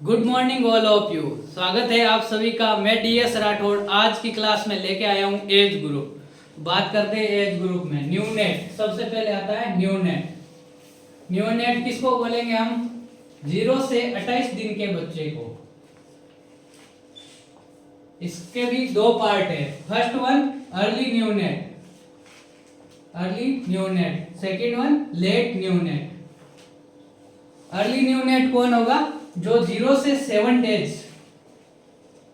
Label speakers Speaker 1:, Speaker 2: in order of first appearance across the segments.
Speaker 1: Good morning all of you. स्वागत है आप सभी का। मैं DS राठौड़ आज की क्लास में लेके आया हूँ एज ग्रुप। बात करते हैं एज ग्रुप में न्यू नेट। सबसे पहले आता है न्यू नेट। न्यू नेट किसको बोलेंगे हम? 0 से 28 दिन के बच्चे को। इसके भी दो पार्ट है। First one early new net, early new net. Second one let new net. Early new net कौन होगा? जो 0 से 7 डेज,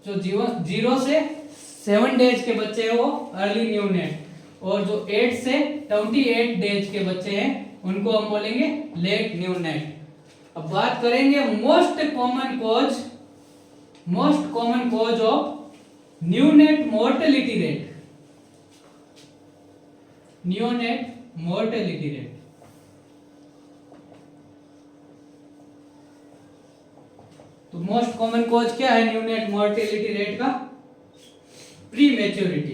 Speaker 1: जो 0 से 7 डेज के बच्चे हैं वो अर्ली न्यू नेट, और जो 8 से 28 डेज के बच्चे हैं उनको हम बोलेंगे लेट न्यू नेट। अब बात करेंगे most common cause of new net mortality rate. New net mortality rate. तो मोस्ट कॉमन कॉज क्या है न्यू नेट मोर्टेलिटी रेट का? Pre maturity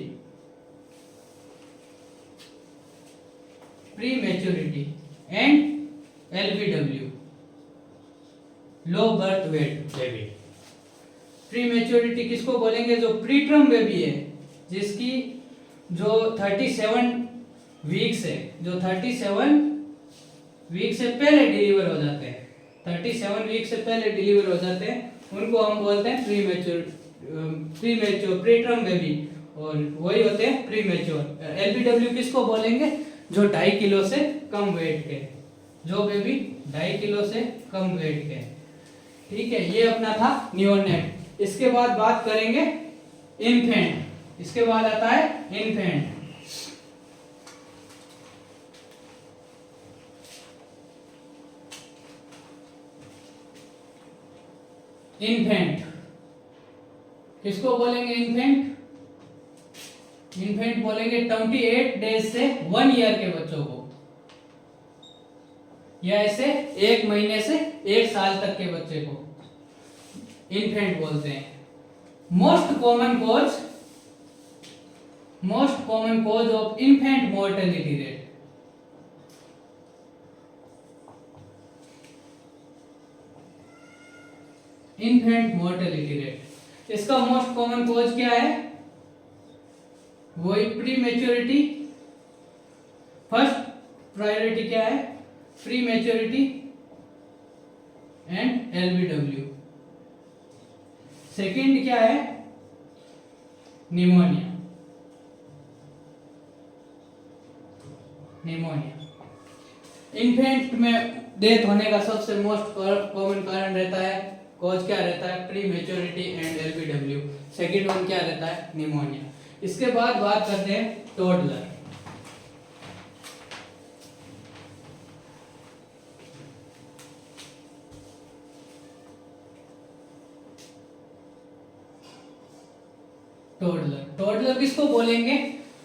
Speaker 1: and LBW, low birth weight baby. Pre maturity किसको बोलेंगे? जो प्री टर्म बेबी है, जिसकी जो 37 वीक्स है, जो 37 वीक से पहले डिलीवर हो जाते हैं, 37 वीक से पहले डिलीवर हो जाते हैं, उनको हम बोलते हैं प्री टर्म बेबी, और वही होते हैं प्री मैच्योर। LBW किसको बोलेंगे? जो 2.5 किलो से कम वेट के, जो बेबी 2.5 किलो से कम वेट के। ठीक है, ये अपना था न्यूनेट। इसके बाद बात करेंगे इन्फेंट। इसके बाद आता है इन्फेंट। इन्फेंट किसको बोलेंगे? इन्फेंट बोलेंगे 28 डेज से 1 ईयर के बच्चों को, या ऐसे 1 महीने से 1 साल तक के बच्चे को इन्फेंट बोलते हैं। Most common cause of infant mortality rate. Infant mortality rate, इसका मोस्ट कॉमन कॉज क्या है? वही प्री मैच्योरिटी। फर्स्ट प्रायोरिटी क्या है? Pre maturity and LBW। Second क्या है? निमोनिया। इन्फेंट में डेथ होने का सबसे मोस्ट कॉमन कारण रहता है, कॉज क्या रहता है? Pre maturity and LBW। Second one क्या रहता है? निमोनिया। इसके बाद बात करते हैं टोडलर। टोडलर किसको बोलेंगे?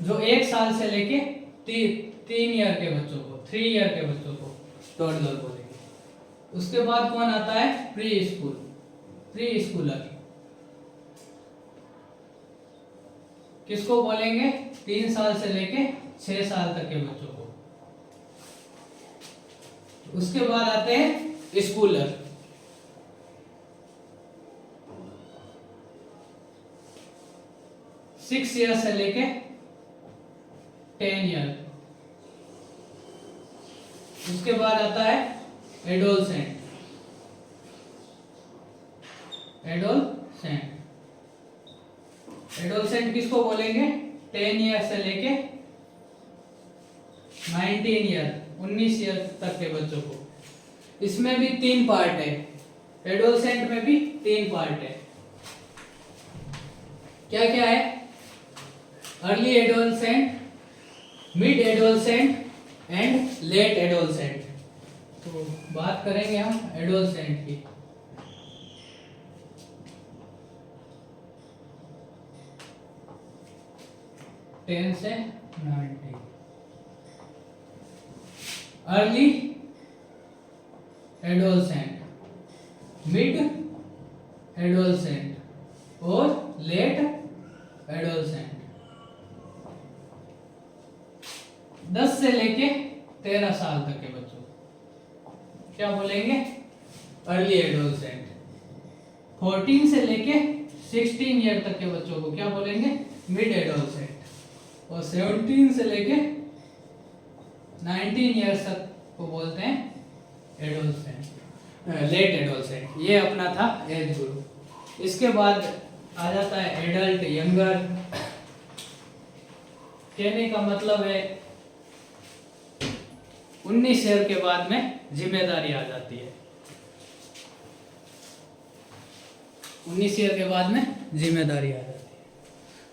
Speaker 1: जो 1 साल से लेके 3 ईयर के बच्चों को, 3 ईयर के बच्चों को टोडलर बोलेंगे। उसके बाद कौन आता है? प्री स्कूलर किसको बोलेंगे? 3 साल से लेके 6 साल तक के बच्चों को। उसके बाद आते हैं स्कूलर। सिक्स ईयर से लेके 10 ईयर। उसके बाद आता है एडोलसेंट। एडोलसेंट किसको बोलेंगे? 10 ईयर से लेके 19 ईयर, 19 ईयर तक के बच्चों को। इसमें भी 3 पार्ट है, एडोलसेंट में भी 3 पार्ट है। क्या क्या है? Early adolescent, mid adolescent and let adolescent. तो बात करेंगे हम एडोलसेंट की। टेन से 90। अर्ली एडोलसेंट, मिड एडोलसेंट और लेट एडोलसेंट। 10 से लेके 13 साल तक के बच्चों क्या बोलेंगे? Early adolescent. 14 से लेके 16 ईयर तक के बच्चों को क्या बोलेंगे, मिड एडोलसेंट, और 17 से लेके 19 ईयर्स तक को बोलते हैं एडोलसेंट, लेट एडोलसेंट। ये अपना था एज ग्रुप। इसके बाद आ जाता है एडल्ट यंगर। कहने का मतलब है 19 ईयर के बाद में जिम्मेदारी आ जाती है, 19 ईयर के बाद में जिम्मेदारी आ जाती है।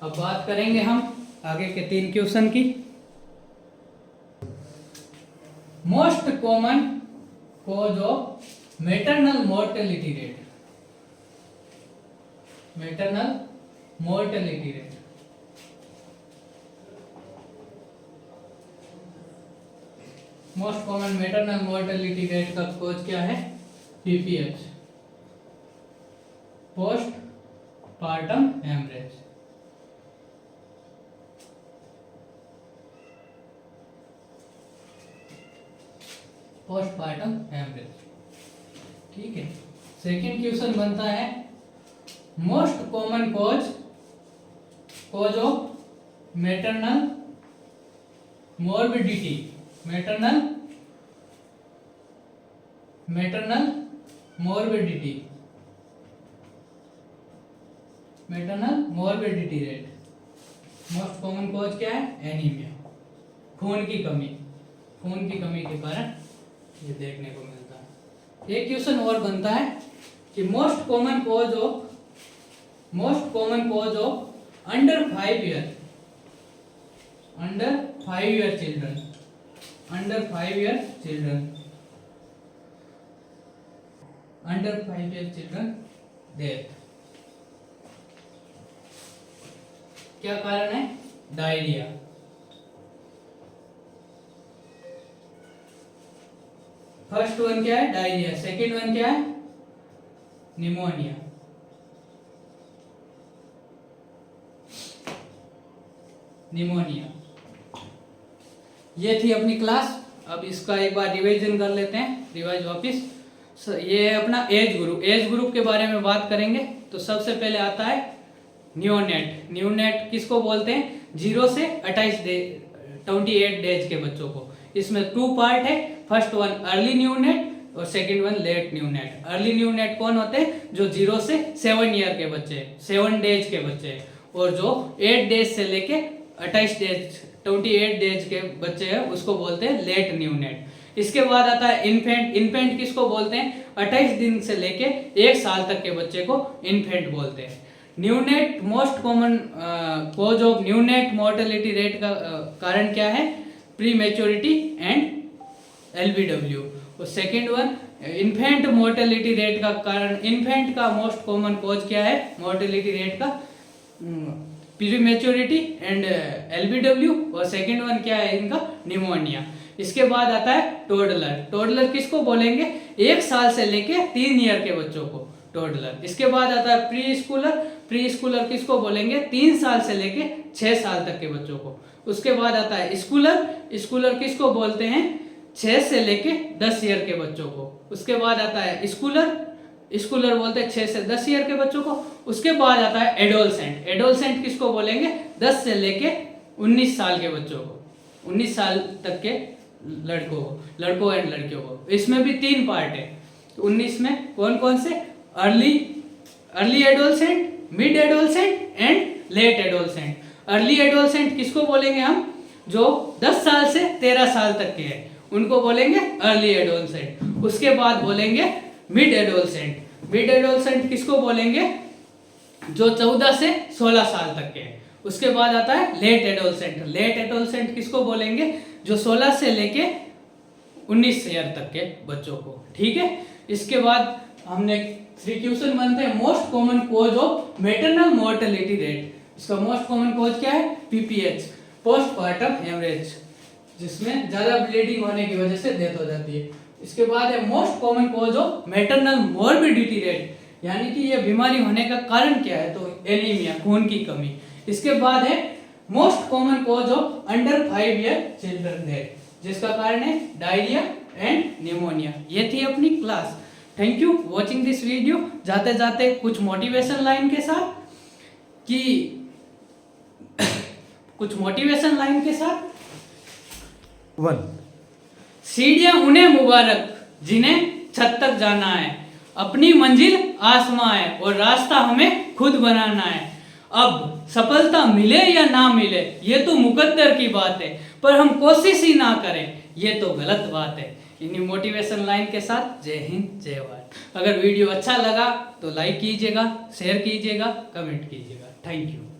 Speaker 1: अब बात करेंगे हम आगे के 3 क्वेश्चन की। Most common cause of maternal mortality rate, maternal mortality rate. Most common maternal mortality rate का कॉज क्या है, PPH, postpartum haemorrhage. Postpartum haemorrhage, ठीक है। सेकंड क्वेश्चन बनता है most common cause of maternal morbidity, maternal morbidity, maternal morbidity rate. Most common cause क्या है, anaemia, खून की कमी, खून की कमी के कारण ये देखने को मिलता है। एक क्वेश्चन और बनता है कि most common cause of under 5 year, under 5 year children, under 5 year children, under 5 year children death. क्या कारण है, डायरिया। फर्स्ट वन क्या है, डायरिया। सेकंड वन क्या है, निमोनिया। निमोनिया। ये थी अपनी क्लास। अब इसका एक बार रिवीजन कर लेते हैं, रिवाइज वापिस। ये अपना एज ग्रुप के बारे में बात करेंगे। तो सबसे पहले आता है न्यूनेट। न्यूनेट किसको बोलते हैं, 0 से 28 डेज के बच्चों को। इसमें 2 पार्ट है। फर्स्ट वन अर्ली न्यूनेट और second one let neonate. Early neonate कौन होते हैं, जो 0 से 7 ईयर के बच्चे, 7 डेज के बच्चे, और जो 8 डेज से लेके 28 डेज के बच्चे हैं उसको बोलते हैं लेट न्यूनेट। इसके बाद आता है इन्फेंट। इन्फेंट किसको बोलते हैं, 28 दिन से लेके 1 साल तक के बच्चे को इन्फेंट बोलते हैं। Neonate most common cause of neonate mortality rate का कारण क्या है, प्री मैच्योरिटी एंड LBW। और second one infant mortality rate का कारण, इन्फेंट का मोस्ट कॉमन कॉज क्या है मोर्टेलिटी रेट का, प्री मैच्योरिटी एंड LBW। और सेकेंड वन क्या है इनका, निमोनिया। इसके बाद आता है टोडलर। टोडलर किसको बोलेंगे, 1 साल से लेके 3 ईयर के बच्चों को टोडलर। इसके बाद आता है प्री स्कूलर। प्री स्कूलर किसको बोलेंगे, 3 साल से लेके 6 साल तक के बच्चों को। उसके बाद आता है स्कूलर। स्कूलर किसको बोलते हैं, 6 से लेके 10 ईयर के बच्चों को। उसके बाद आता है स्कूलर। स्कूलर बोलते हैं 6 से 10 ईयर के बच्चों को। उसके बाद आता है एडोलसेंट। एडोलसेंट किसको बोलेंगे, 10 से लेके 19 साल के बच्चों को, 19 साल तक के लड़कों एंड लड़कियों को। इसमें भी 3 पार्ट है। तो 19 में कौन कौन से, early adolescent, mid adolescent and let adolescent. Early adolescent किसको बोलेंगे हम, जो 10 साल से 13 साल तक के हैं, उनको बोलेंगे अर्ली एडोलसेंट। उसके बाद बोलेंगे मिड एडोलसेंट। मिड एडोलसेंट किसको बोलेंगे, जो 14 से 16 साल तक के हैं। उसके बाद आता है लेट एडोलसेंट। लेट एडोलसेंट किसको बोलेंगे, जो 16 से लेके 19 ईयर तक के बच्चों को, ठीक है। इसके बाद हमने 3 क्वेश्चन बनते हैं। Most common cause of maternal mortality rate. इसका मोस्ट कॉमन कॉज क्या है, PPH, पोस्टपार्टम हेमरेज, जिसमें ज्यादा ब्लीडिंग होने की वजह से डेथ हो जाती है। इसके बाद है most common cause of maternal morbidity rate, यानी कि यह बीमारी होने का कारण क्या है, तो एनीमिया, खून की कमी। इसके बाद है most common cause of under 5 year children death, जिसका कारण है डायरिया एंड निमोनिया। ये थी अपनी class. Thank you watching this video. जाते जाते कुछ मोटिवेशन लाइन के साथ कि कुछ मोटिवेशन लाइन के साथ
Speaker 2: 1
Speaker 1: सीढ़ियां उन्हें मुबारक जिन्हें छत तक जाना है, अपनी मंजिल आसमां है और रास्ता हमें खुद बनाना है। अब सफलता मिले या ना मिले ये तो मुकद्दर की बात है, पर हम कोशिश ही ना करें ये तो गलत बात है। इन्हीं मोटिवेशन लाइन के साथ जय हिंद जय भारत। अगर वीडियो अच्छा लगा तो लाइक कीजिएगा, शेयर कीजिएगा, कमेंट कीजिएगा। Thank you.